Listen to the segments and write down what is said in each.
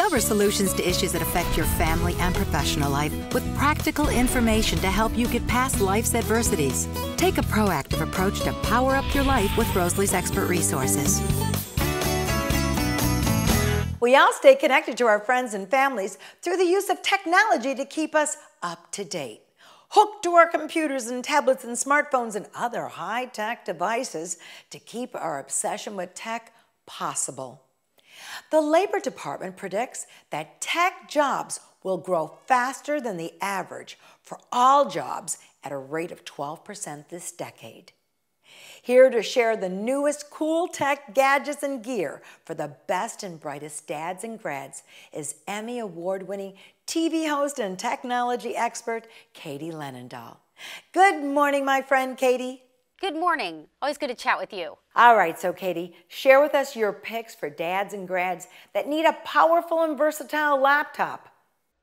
Discover solutions to issues that affect your family and professional life with practical information to help you get past life's adversities. Take a proactive approach to power up your life with Rosalie's expert resources. We all stay connected to our friends and families through the use of technology to keep us up to date. Hooked to our computers and tablets and smartphones and other high-tech devices to keep our obsession with tech possible. The Labor Department predicts that tech jobs will grow faster than the average for all jobs at a rate of 12% this decade. Here to share the newest cool tech gadgets and gear for the best and brightest dads and grads is Emmy Award-winning TV host and technology expert, Katie Lenendahl. Good morning, my friend Katie. Good morning. Always good to chat with you. All right, so Katie, share with us your picks for dads and grads that need a powerful and versatile laptop.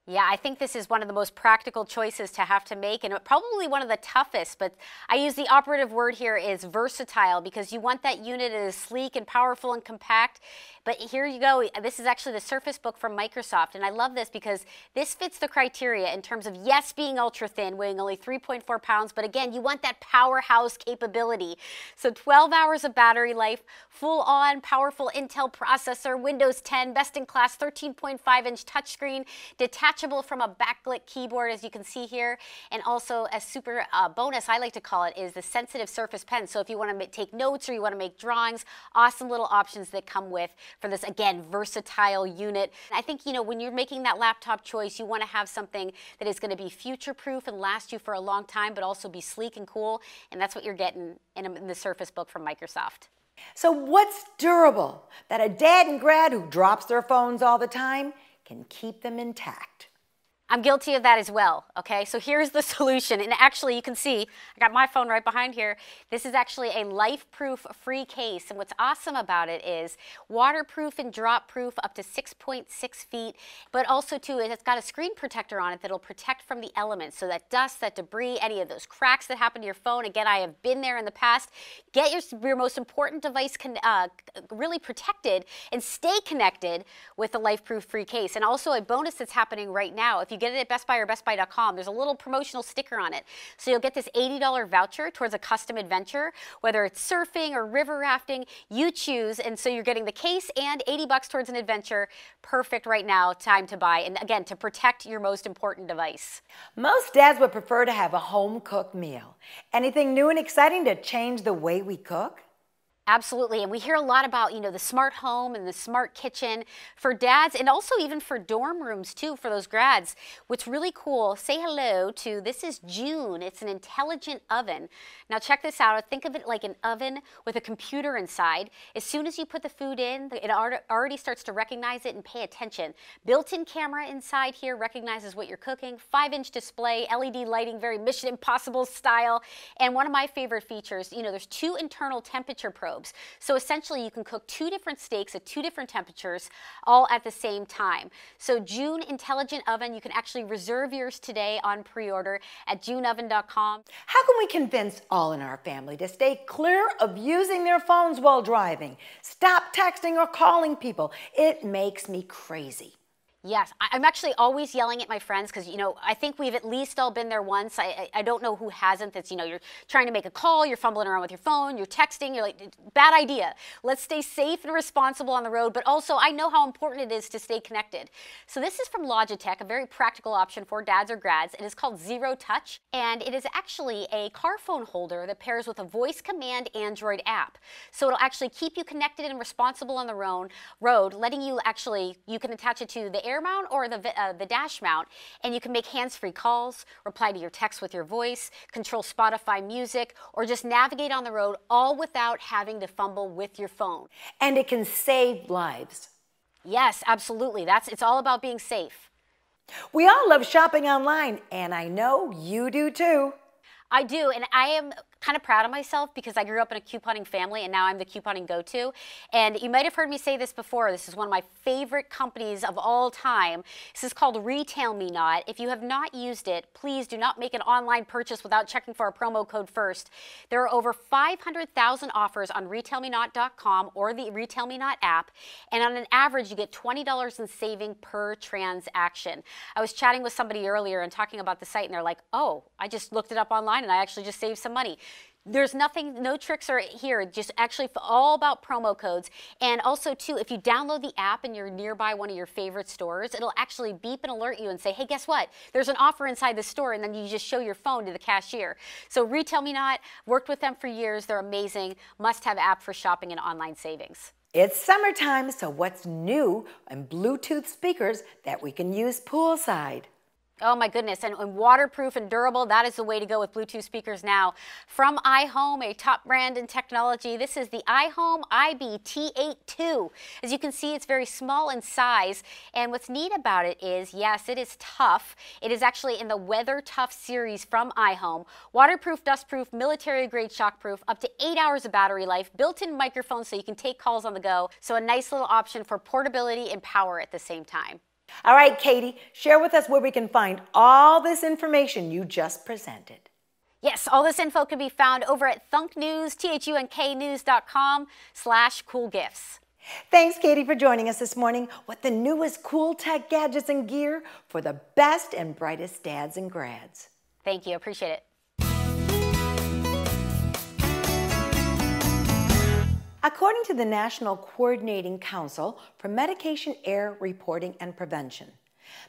Yeah, I think this is one of the most practical choices to have to make, and probably one of the toughest, but I use the operative word here is versatile, because you want that unit that is sleek and powerful and compact. But here you go. This is actually the Surface Book from Microsoft, and I love this because this fits the criteria in terms of, yes, being ultra thin, weighing only 3.4 pounds, but again, you want that powerhouse capability. So 12 hours of battery life, full-on powerful Intel processor, Windows 10, best-in-class 13.5-inch touchscreen, detachable from a backlit keyboard, as you can see here, and also a super bonus, I like to call it, is the sensitive Surface Pen. So if you want to take notes or you want to make drawings, awesome little options that come with for this, again, versatile unit. I think, you know, when you're making that laptop choice, you want to have something that is going to be future-proof and last you for a long time, but also be sleek and cool, and that's what you're getting in the Surface Book from Microsoft. So what's durable that a dad and grad who drops their phones all the time can keep them intact? I'm guilty of that as well, okay? So here's the solution, and actually you can see, I got my phone right behind here. This is actually a life-proof free case, and what's awesome about it is waterproof and drop-proof up to 6.6 feet, but also too, it's got a screen protector on it that'll protect from the elements, so that dust, that debris, any of those cracks that happen to your phone. Again, I have been there in the past. Get your most important device really protected and stay connected with the life-proof free case. And also a bonus that's happening right now, if you get it at Best Buy or BestBuy.com, there's a little promotional sticker on it. So you'll get this $80 voucher towards a custom adventure, whether it's surfing or river rafting, you choose. And so you're getting the case and $80 towards an adventure. Perfect right now, time to buy. And again, to protect your most important device. Most dads would prefer to have a home-cooked meal. Anything new and exciting to change the way we cook? Absolutely, and we hear a lot about, you know, the smart home and the smart kitchen for dads, and also even for dorm rooms too, for those grads. What's really cool, say hello to, this is June. It's an intelligent oven. Now check this out. Think of it like an oven with a computer inside. As soon as you put the food in, it already starts to recognize it and pay attention. Built-in camera inside here recognizes what you're cooking. 5-inch display, LED lighting, very Mission Impossible style. And one of my favorite features, you know, there's 2 internal temperature probes. So essentially you can cook 2 different steaks at 2 different temperatures all at the same time. So June Intelligent Oven, you can actually reserve yours today on pre-order at juneoven.com. How can we convince all in our family to stay clear of using their phones while driving? Stop texting or calling people. It makes me crazy. Yes, I'm actually always yelling at my friends because, you know, I think we've at least all been there once. I don't know who hasn't. That's, you know, you're trying to make a call, you're fumbling around with your phone, you're texting, you're like, bad idea. Let's stay safe and responsible on the road, but also I know how important it is to stay connected. So this is from Logitech, a very practical option for dads or grads. It is called Zero Touch, and it is actually a car phone holder that pairs with a voice command Android app. So it'll actually keep you connected and responsible on the road, letting you actually, you can attach it to the air mount or the dash mount, and you can make hands-free calls, reply to your text with your voice, control Spotify music, or just navigate on the road, all without having to fumble with your phone. And it can save lives. Yes, absolutely. It's all about being safe. We all love shopping online, and I know you do too. I do, and I am kind of proud of myself because I grew up in a couponing family and now I'm the couponing go-to. And you might have heard me say this before. This is one of my favorite companies of all time. This is called Retail Me Not. If you have not used it, please do not make an online purchase without checking for a promo code first. There are over 500,000 offers on retailmenot.com or the Retail Me Not app. And on an average, you get $20 in saving per transaction. I was chatting with somebody earlier and talking about the site and they're like, oh, I just looked it up online and I actually just saved some money. There's nothing, no tricks are here, just actually all about promo codes. And also too, if you download the app and you're nearby one of your favorite stores, it'll actually beep and alert you and say, hey, guess what? There's an offer inside the store, and then you just show your phone to the cashier. So Retail Me Not, worked with them for years. They're amazing. Must-have app for shopping and online savings. It's summertime, so what's new in Bluetooth speakers that we can use poolside? Oh my goodness, and waterproof and durable, that is the way to go with Bluetooth speakers now. From iHome, a top brand in technology, this is the iHome IB-T8 II. As you can see, it's very small in size, and what's neat about it is, yes, it is tough. It is actually in the Weather Tough series from iHome. Waterproof, dustproof, military-grade shockproof, up to 8 hours of battery life, built-in microphone so you can take calls on the go, so a nice little option for portability and power at the same time. All right, Katie, share with us where we can find all this information you just presented. Yes, all this info can be found over at thunknews.com/coolgifts. Thanks, Katie, for joining us this morning with the newest cool tech gadgets and gear for the best and brightest dads and grads. Thank you, appreciate it. According to the National Coordinating Council for Medication Error Reporting and Prevention,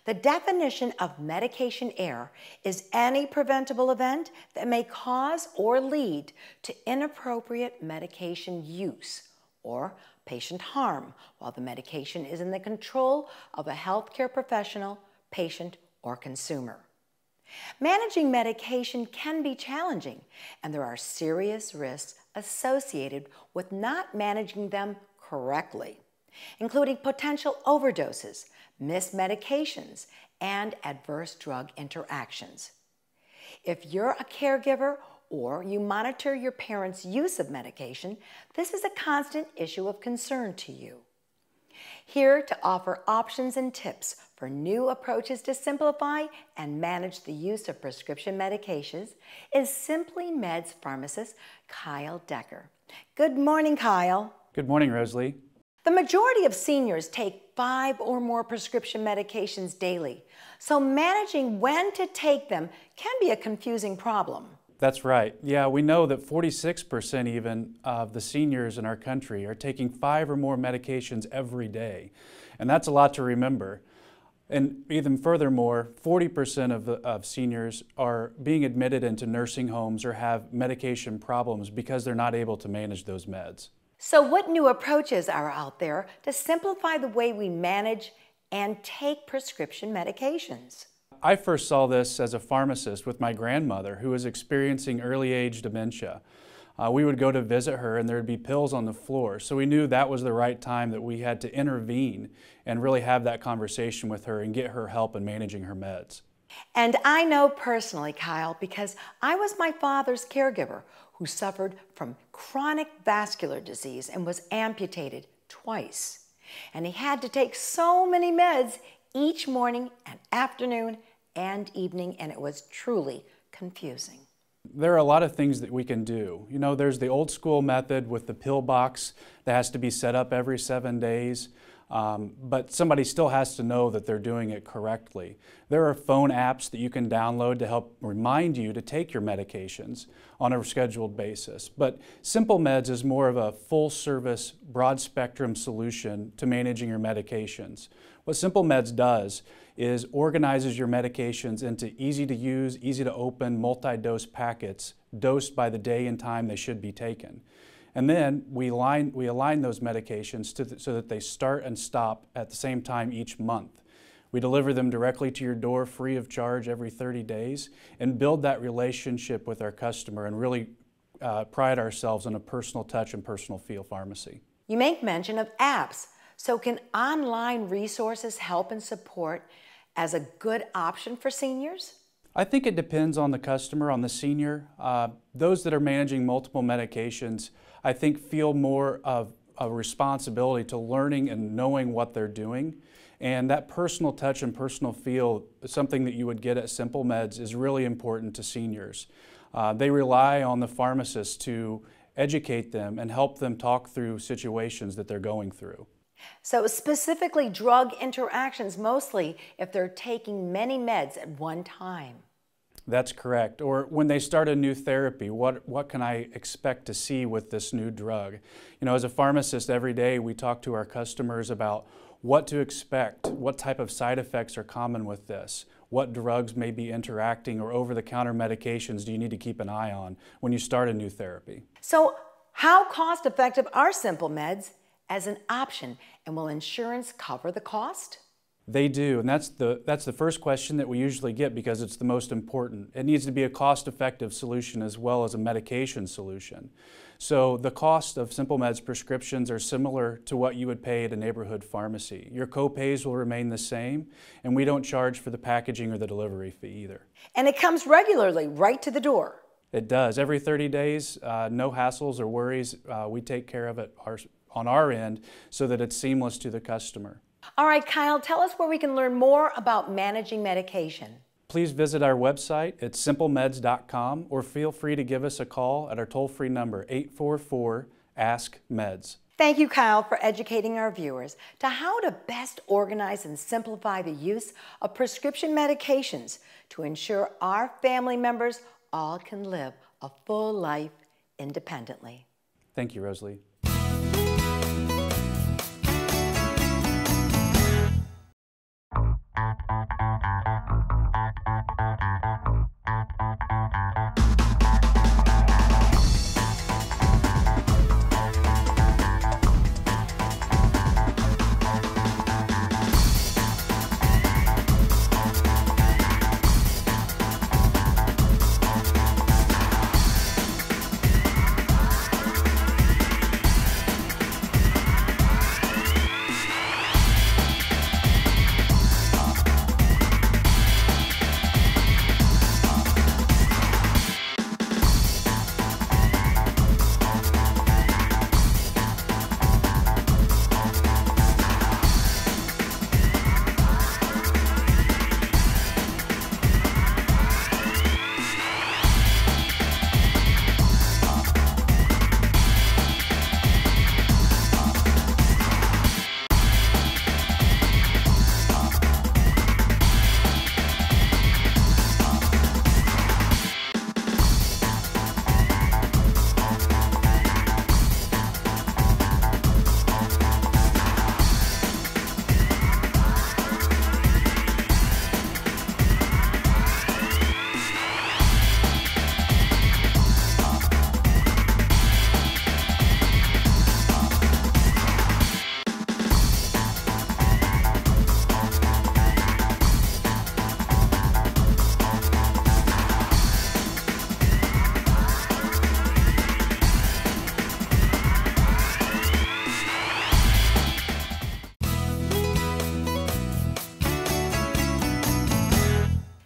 the definition of medication error is any preventable event that may cause or lead to inappropriate medication use or patient harm while the medication is in the control of a healthcare professional, patient, or consumer. Managing medication can be challenging, and there are serious risks associated with not managing them correctly, including potential overdoses, missed medications, and adverse drug interactions. If you're a caregiver or you monitor your parents' use of medication, this is a constant issue of concern to you. Here to offer options and tips for new approaches to simplify and manage the use of prescription medications is Simply Med's pharmacist, Kyle Decker. Good morning, Kyle. Good morning, Rosalie. The majority of seniors take 5 or more prescription medications daily, so managing when to take them can be a confusing problem. That's right. Yeah, we know that 46% even of the seniors in our country are taking 5 or more medications every day. And that's a lot to remember. And even furthermore, 40% of seniors are being admitted into nursing homes or have medication problems because they're not able to manage those meds. So what new approaches are out there to simplify the way we manage and take prescription medications? I first saw this as a pharmacist with my grandmother who was experiencing early age dementia. We would go to visit her and there would be pills on the floor. So we knew that was the right time that we had to intervene and really have that conversation with her and get her help in managing her meds. And I know personally, Kyle, because I was my father's caregiver who suffered from chronic vascular disease and was amputated twice. And he had to take so many meds each morning and afternoon and evening, and it was truly confusing. There are a lot of things that we can do. You know, there's the old school method with the pill box that has to be set up every 7 days, but somebody still has to know that they're doing it correctly. There are phone apps that you can download to help remind you to take your medications on a scheduled basis. But Simple Meds is more of a full-service, broad-spectrum solution to managing your medications. What Simple Meds does is organizes your medications into easy-to-use, easy-to-open, multi-dose packets dosed by the day and time they should be taken. And then we align those medications so that they start and stop at the same time each month. We deliver them directly to your door free of charge every 30 days and build that relationship with our customer and really pride ourselves on a personal touch and personal feel pharmacy. You make mention of apps. So can online resources help and support as a good option for seniors? I think it depends on the customer, on the senior. Those that are managing multiple medications, I think feel more of a responsibility to learning and knowing what they're doing. And that personal touch and personal feel, something that you would get at Simple Meds, is really important to seniors. They rely on the pharmacist to educate them and help them talk through situations that they're going through. So specifically drug interactions, mostly if they're taking many meds at one time. That's correct. Or when they start a new therapy, what can I expect to see with this new drug? You know, as a pharmacist, every day we talk to our customers about what to expect, what type of side effects are common with this, what drugs may be interacting, or over-the-counter medications do you need to keep an eye on when you start a new therapy. So how cost-effective are Simple Meds as an option, and will insurance cover the cost? They do, and that's the first question that we usually get because it's the most important. It needs to be a cost-effective solution as well as a medication solution. So the cost of Simple Meds prescriptions are similar to what you would pay at a neighborhood pharmacy. Your co-pays will remain the same, and we don't charge for the packaging or the delivery fee either. And it comes regularly, right to the door. It does. Every 30 days, no hassles or worries. We take care of it on our end so that it's seamless to the customer. All right, Kyle, tell us where we can learn more about managing medication. Please visit our website at simplemeds.com or feel free to give us a call at our toll-free number 844-ASK-MEDS. Thank you, Kyle, for educating our viewers to how to best organize and simplify the use of prescription medications to ensure our family members all can live a full life independently. Thank you, Rosalie.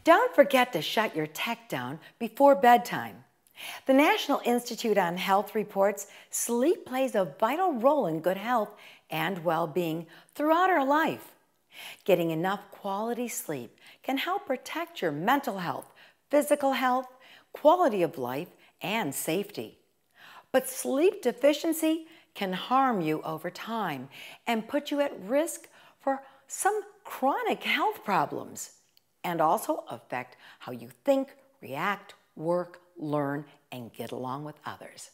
Don't forget to shut your tech down before bedtime. The National Institute on Health reports sleep plays a vital role in good health and well-being throughout our life. Getting enough quality sleep can help protect your mental health, physical health, quality of life, and safety. But sleep deficiency can harm you over time and put you at risk for some chronic health problems, and also affect how you think, react, work, learn, and get along with others.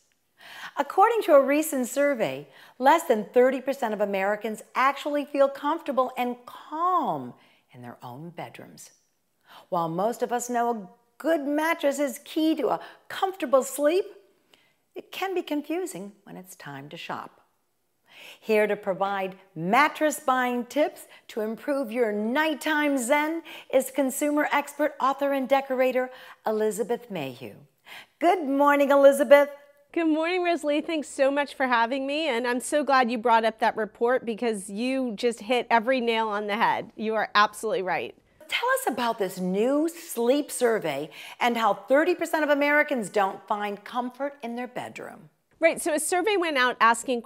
According to a recent survey, less than 30% of Americans actually feel comfortable and calm in their own bedrooms. While most of us know a good mattress is key to a comfortable sleep, it can be confusing when it's time to shop. Here to provide mattress buying tips to improve your nighttime zen is consumer expert, author, and decorator Elizabeth Mayhew. Good morning, Elizabeth. Good morning, Rosalie. Thanks so much for having me, and I'm so glad you brought up that report because you just hit every nail on the head. You are absolutely right. tell us about this new sleep survey and how 30% of Americans don't find comfort in their bedroom. Right, so a survey went out asking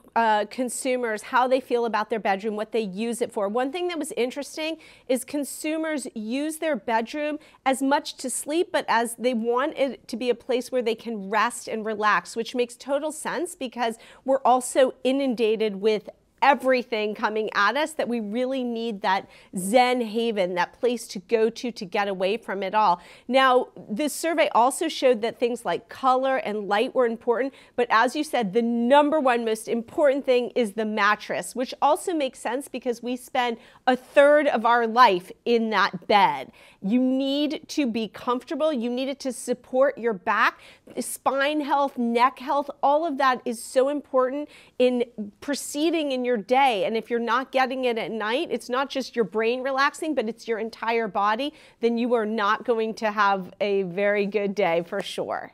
consumers how they feel about their bedroom, what they use it for. One thing that was interesting is consumers use their bedroom as much to sleep, but as they want it to be a place where they can rest and relax, which makes total sense because we're also inundated with everything coming at us that we really need that Zen haven, that place to go to get away from it all. Now, this survey also showed that things like color and light were important, but as you said, the #1 most important thing is the mattress, which also makes sense because we spend a third of our life in that bed. You need to be comfortable. You need it to support your back, spine health, neck health. All of that is so important in proceeding in your day. And if you're not getting it at night, it's not just your brain relaxing, but it's your entire body, then you are not going to have a very good day for sure.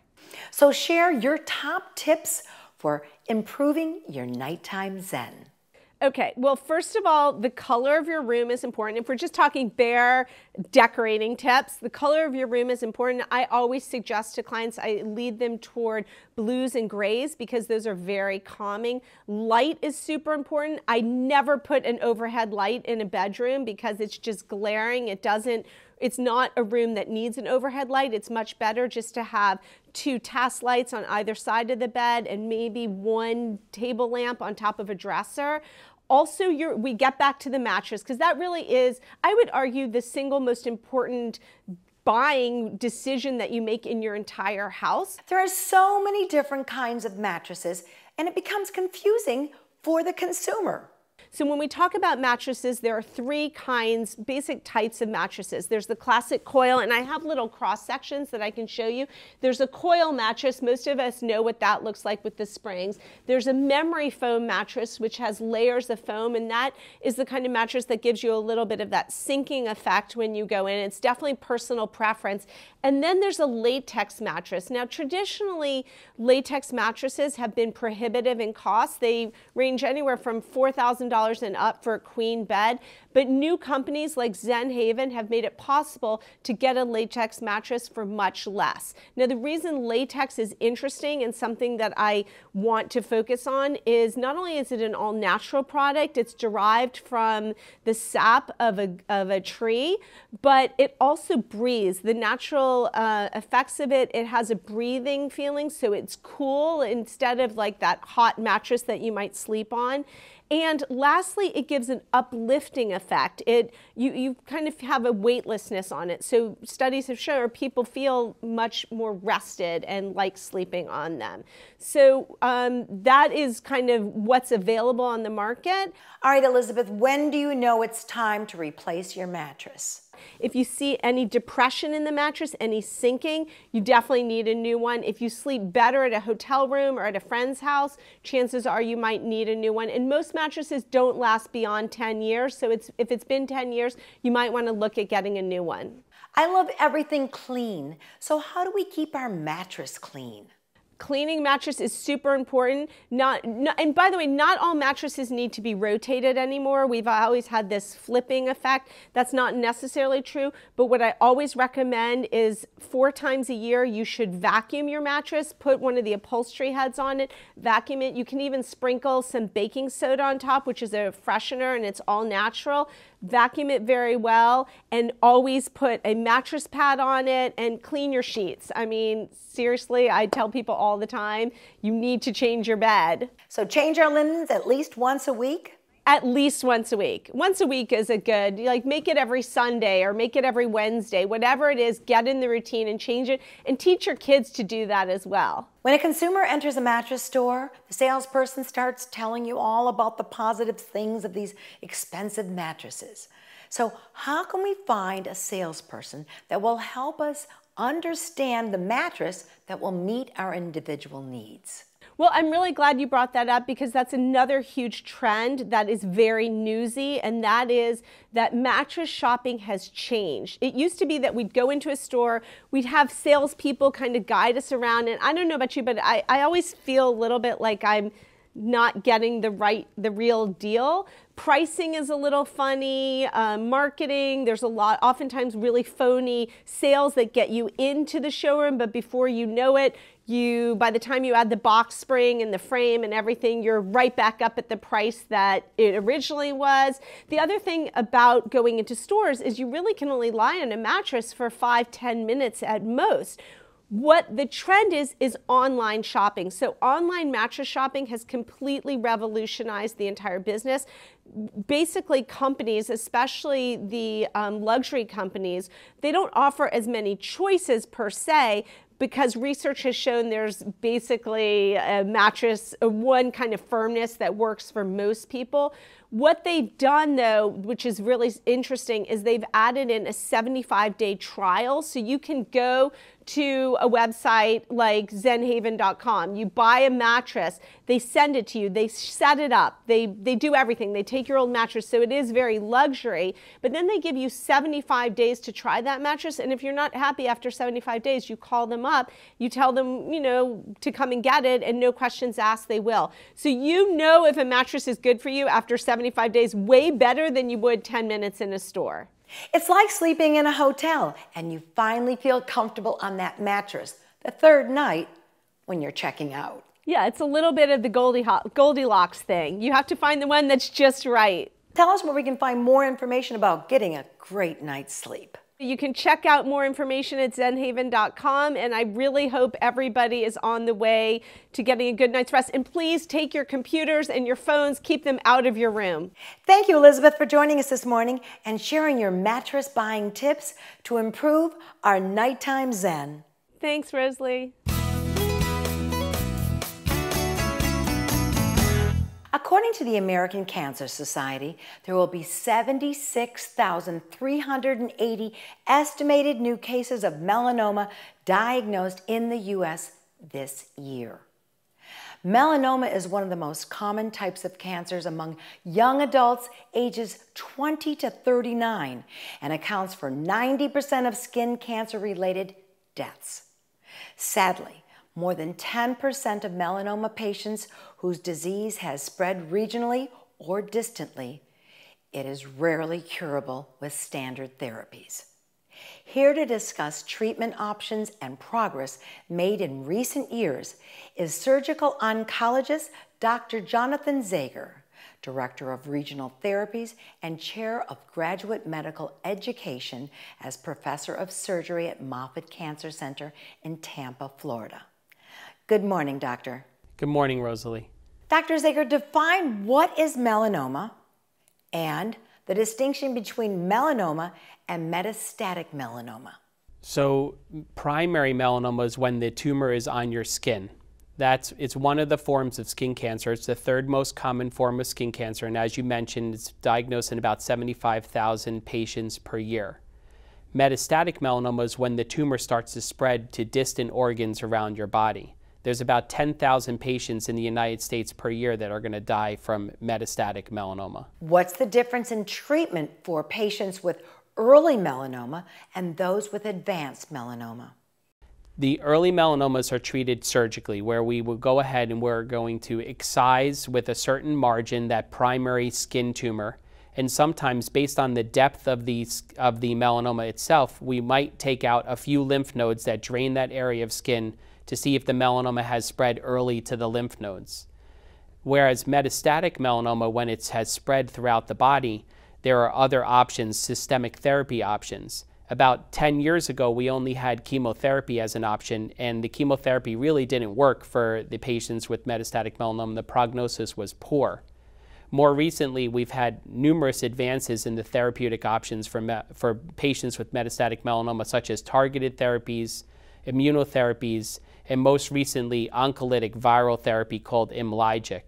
So share your top tips for improving your nighttime zen. Okay, well, first of all, the color of your room is important. If we're just talking bare decorating tips, the color of your room is important. I always suggest to clients, I lead them toward blues and grays because those are very calming. Light is super important. I never put an overhead light in a bedroom because it's just glaring. It's not a room that needs an overhead light. It's much better just to have 2 task lights on either side of the bed and maybe 1 table lamp on top of a dresser. Also, we get back to the mattress because that really is, I would argue, the single most important buying decision that you make in your entire house. There are so many different kinds of mattresses, and it becomes confusing for the consumer. So when we talk about mattresses, there are 3 basic types of mattresses. There's the classic coil, and I have little cross sections that I can show you. There's a coil mattress. Most of us know what that looks like with the springs. There's a memory foam mattress, which has layers of foam, and that is the kind of mattress that gives you a little bit of that sinking effect when you go in. It's definitely personal preference. And then there's a latex mattress. Now, traditionally, latex mattresses have been prohibitive in cost. They range anywhere from $4,000 and up for a queen bed, but new companies like Zen Haven have made it possible to get a latex mattress for much less. Now, the reason latex is interesting and something that I want to focus on is not only is it an all-natural product, it's derived from the sap of a tree, but it also breathes. The natural effects of it, it has a breathing feeling, so it's cool instead of like that hot mattress that you might sleep on. And lastly, it gives an uplifting effect. You kind of have a weightlessness on it. So studies have shown people feel much more rested and like sleeping on them. So that is kind of what's available on the market. All right, Elizabeth, when do you know it's time to replace your mattress? If you see any depression in the mattress, any sinking, you definitely need a new one. If you sleep better at a hotel room or at a friend's house, chances are you might need a new one. And most mattresses don't last beyond 10 years. So if it's been 10 years, you might want to look at getting a new one. I love everything clean. So how do we keep our mattress clean? Cleaning mattress is super important. And by the way, not all mattresses need to be rotated anymore. We've always had this flipping effect. That's not necessarily true, but what I always recommend is 4 times a year you should vacuum your mattress, put one of the upholstery heads on it, vacuum it. You can even sprinkle some baking soda on top, which is a freshener, and it's all natural. Vacuum it very well, and always put a mattress pad on it and clean your sheets. I mean, seriously, I tell people all the time, you need to change your bed. So change our linens at least once a week? At least once a week. Once a week is a good, like make it every Sunday or make it every Wednesday. Whatever it is, get in the routine and change it, and teach your kids to do that as well. When a consumer enters a mattress store, the salesperson starts telling you all about the positive things of these expensive mattresses. So how can we find a salesperson that will help us understand the mattress that will meet our individual needs? Well, I'm really glad you brought that up because that's another huge trend that is very newsy, and that is that mattress shopping has changed. It used to be that we'd go into a store, we'd have salespeople kind of guide us around, and I don't know about you, but I always feel a little bit like I'm not getting the real deal. Pricing is a little funny, marketing, there's a lot, oftentimes really phony sales that get you into the showroom, but before you know it, by the time you add the box spring and the frame and everything, you're right back up at the price that it originally was. The other thing about going into stores is you really can only lie on a mattress for 5-10 minutes at most. What the trend is online shopping. So online mattress shopping has completely revolutionized the entire business. Basically, companies, especially the luxury companies, they don't offer as many choices per se, because research has shown there's basically a mattress, one kind of firmness that works for most people. What they've done, though, which is really interesting, is they've added in a 75-day trial. So you can go to a website like zenhaven.com. You buy a mattress, they send it to you, they set it up, they do everything. They take your old mattress, so it is very luxury, but then they give you 75 days to try that mattress, and if you're not happy after 75 days, you call them up, you tell them, you know, to come and get it, and no questions asked, they will. So you know if a mattress is good for you after 75 days, way better than you would 10 minutes in a store. It's like sleeping in a hotel and you finally feel comfortable on that mattress the third night when you're checking out. Yeah, it's a little bit of the Goldilocks thing. You have to find the one that's just right. Tell us where we can find more information about getting a great night's sleep. You can check out more information at zenhaven.com, and I really hope everybody is on the way to getting a good night's rest. And please take your computers and your phones, keep them out of your room. Thank you, Elizabeth, for joining us this morning and sharing your mattress buying tips to improve our nighttime zen. Thanks, Rosalie. According to the American Cancer Society, there will be 76,380 estimated new cases of melanoma diagnosed in the U.S. this year. Melanoma is one of the most common types of cancers among young adults ages 20 to 39 and accounts for 90% of skin cancer-related deaths. Sadly, more than 10% of melanoma patients whose disease has spread regionally or distantly, it is rarely curable with standard therapies. Here to discuss treatment options and progress made in recent years is surgical oncologist Dr. Jonathan Zager, Director of Regional Therapies and Chair of Graduate Medical Education as Professor of Surgery at Moffitt Cancer Center in Tampa, Florida. Good morning, Doctor. Good morning, Rosalie. Dr. Zager, define what is melanoma and the distinction between melanoma and metastatic melanoma. So primary melanoma is when the tumor is on your skin. It's one of the forms of skin cancer. It's the third most common form of skin cancer, and as you mentioned, it's diagnosed in about 75,000 patients per year. Metastatic melanoma is when the tumor starts to spread to distant organs around your body. There's about 10,000 patients in the United States per year that are going to die from metastatic melanoma. What's the difference in treatment for patients with early melanoma and those with advanced melanoma? The early melanomas are treated surgically, where we will go ahead and we're going to excise with a certain margin that primary skin tumor. And sometimes, based on the depth of the melanoma itself, we might take out a few lymph nodes that drain that area of skin to see if the melanoma has spread early to the lymph nodes. Whereas metastatic melanoma, when it has spread throughout the body, there are other options, systemic therapy options. About 10 years ago, we only had chemotherapy as an option, and the chemotherapy really didn't work for the patients with metastatic melanoma. The prognosis was poor. More recently, we've had numerous advances in the therapeutic options for patients with metastatic melanoma, such as targeted therapies, immunotherapies, and most recently, oncolytic viral therapy called Imlygic.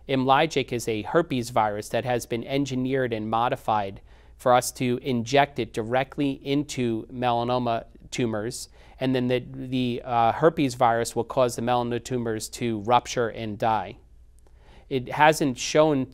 Imlygic is a herpes virus that has been engineered and modified for us to inject it directly into melanoma tumors, and then the herpes virus will cause the melanoma tumors to rupture and die. It hasn't shown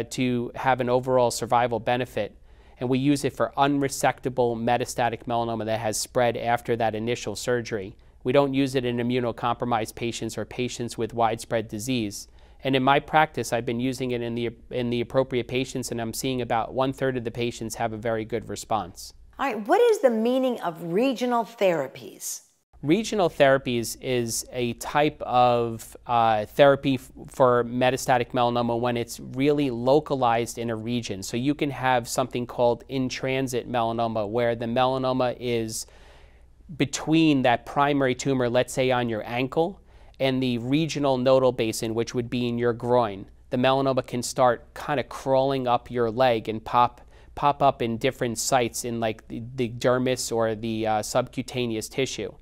to have an overall survival benefit, and we use it for unresectable metastatic melanoma that has spread after that initial surgery. We don't use it in immunocompromised patients or patients with widespread disease. And in my practice, I've been using it in the appropriate patients, and I'm seeing about 1/3 of the patients have a very good response. All right, what is the meaning of regional therapies? Regional therapies is a type of therapy for metastatic melanoma when it's really localized in a region. So you can have something called in-transit melanoma, where the melanoma is between that primary tumor, let's say on your ankle, and the regional nodal basin, which would be in your groin. The melanoma can start kind of crawling up your leg and pop up in different sites in like the dermis or the subcutaneous tissue.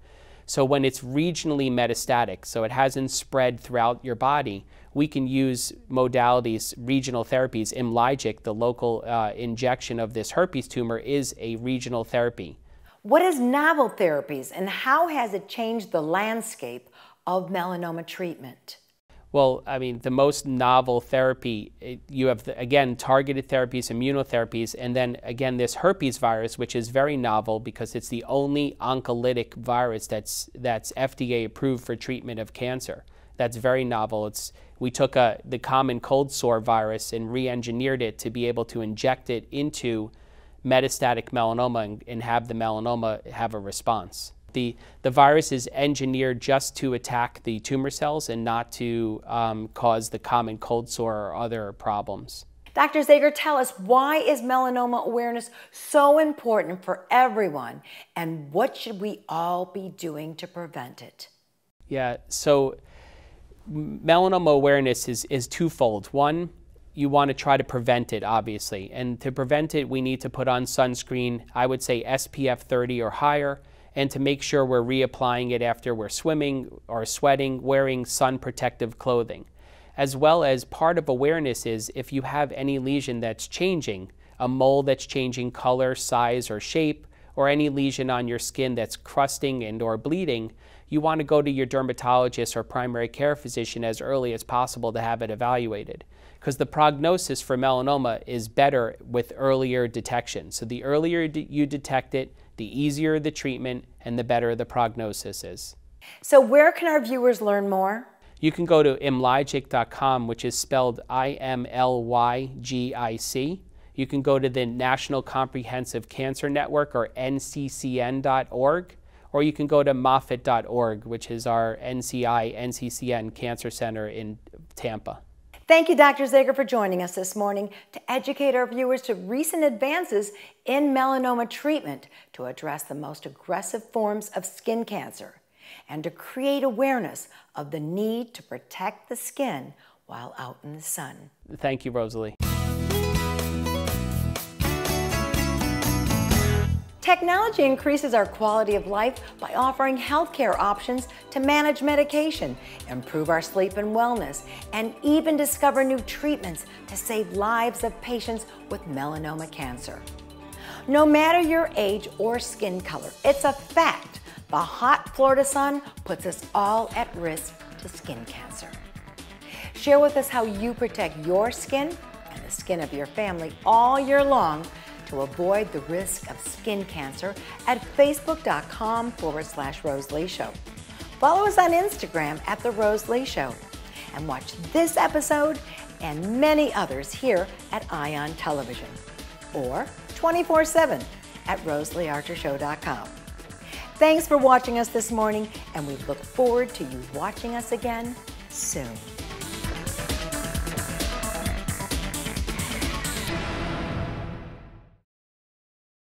So when it's regionally metastatic, so it hasn't spread throughout your body, we can use modalities, regional therapies. Imlygic, the local injection of this herpes tumor, is a regional therapy. What is novel therapies, and how has it changed the landscape of melanoma treatment? Well, I mean, the most novel therapy, you have, again, targeted therapies, immunotherapies, and then, again, this herpes virus, which is very novel because it's the only oncolytic virus that's FDA approved for treatment of cancer. That's very novel. We took the common cold sore virus and re-engineered it to be able to inject it into metastatic melanoma and have the melanoma have a response. The virus is engineered just to attack the tumor cells and not to cause the common cold sore or other problems. Dr. Zager, tell us, why is melanoma awareness so important for everyone, and what should we all be doing to prevent it? Yeah, so melanoma awareness is twofold. One, you want to try to prevent it, obviously. And to prevent it, we need to put on sunscreen, I would say SPF 30 or higher, and to make sure we're reapplying it after we're swimming or sweating, wearing sun protective clothing. As well as part of awareness is if you have any lesion that's changing, a mole that's changing color, size, or shape, or any lesion on your skin that's crusting and or bleeding, you want to go to your dermatologist or primary care physician as early as possible to have it evaluated. Because the prognosis for melanoma is better with earlier detection. So the earlier you detect it, the easier the treatment and the better the prognosis is. So where can our viewers learn more? You can go to imlygic.com, which is spelled IMLYGIC. You can go to the National Comprehensive Cancer Network, or nccn.org, or you can go to moffitt.org, which is our NCCN Cancer Center in Tampa. Thank you, Dr. Zager, for joining us this morning to educate our viewers to recent advances in melanoma treatment to address the most aggressive forms of skin cancer and to create awareness of the need to protect the skin while out in the sun. Thank you, Rosalie. Technology increases our quality of life by offering healthcare options to manage medication, improve our sleep and wellness, and even discover new treatments to save lives of patients with melanoma cancer. No matter your age or skin color, it's a fact the hot Florida sun puts us all at risk to skin cancer. Share with us how you protect your skin and the skin of your family all year long to avoid the risk of skin cancer at facebook.com/Rose Lee Show. Follow us on Instagram at The Rose Lee Show, and watch this episode and many others here at ION Television, or 24/7 at RoseleeArcherShow.com. Thanks for watching us this morning, and we look forward to you watching us again soon.